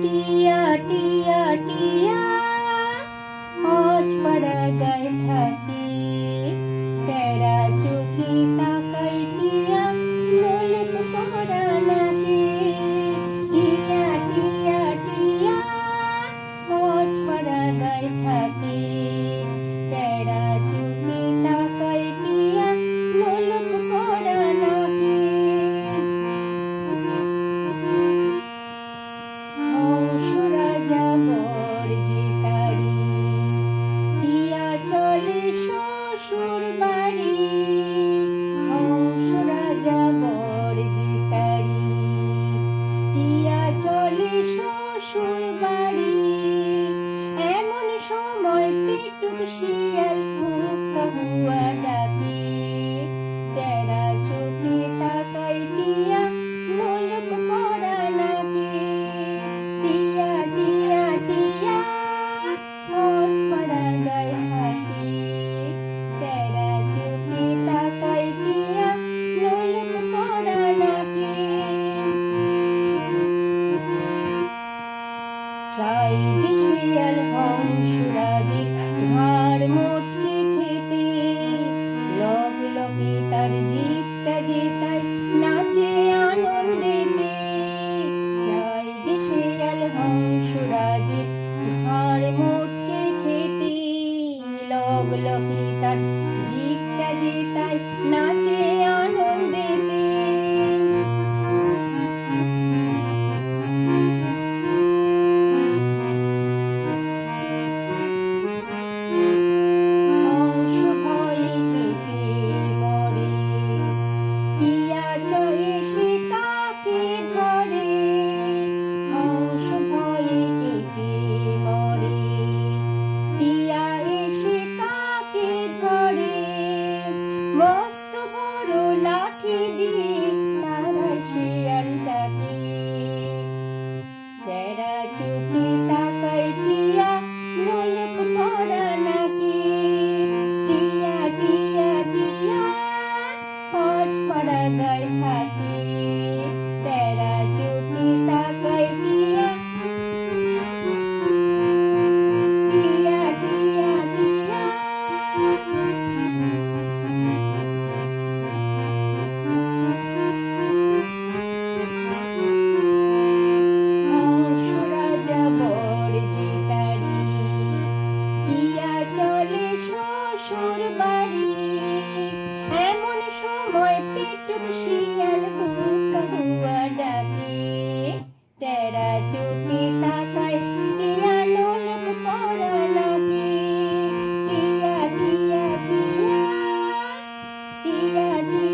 টিয়া টিয়া টিয়া আজ পাড়াগায় থাকি, টেরা চোখে তাকাই টিয়া নোলক পরা নাকি। টিয়া টিয়া টিয়া আজ পাড়াগায় থাকি, টেরা চোখে তাকাই টিয়া নোলক পরা নাকি। হংস রাজা বরজিতারি, টিয়া চলে শ্বশুর বাড়ি। হংস রাজা বরজিতারি, টিয়া চলে শ্বশুর বাড়ি। এমন সময় পেটুক শিয়াল হুক্কা হুয়া ডাকি, টেরা চোখে তাকাই টিয়া নোলক পরা নাকি। টিয়া টিয়া টিয়া আজ পাড়াগায় থাকি, টেরা চোখে তাকাই টিয়া নোলক পরা নাকি। চাই যে শিয়াল হংস রাজের ঘাড় মোটকে খেতে, লগ লগে তার জিভটা জেতায় নাচে আনন্দেতে। চাই যে শিয়াল হংস রাজের ঘাড় মোটকে খেতে, লগ লগে তার জিভটা জেতায় নাচে আনন্দেতে। হংস ভয়ে কেঁপে মরে, টিয়া এসে কাকে ধরে। হংস ভয়ে কেঁপে মরে, টিয়া এসে কাকে ধরে। মস্ত বড় লাঠি দিয়ে তারায় শিয়ালটাকে, টেরা চোখে তাকাই টিয়া নোলক পরা নাকি। টিয়া টিয়া টিয়া আজ পাড়াগায় থাকি, টেরা চোখে তাকাই টিয়া। টিয়া টিয়া টিয়া হংস রাজা বরজিতারি, টিয়া চলে শ্বশুর বাড়ি। এমন সময় পেটুক শিয়াল হুক্কা হুয়া ডাকে, টেরা চোখে তাকাই টিয়া নোলক পরা নাকি। টিয়া টিয়া টিয়া টিয়া টিয়া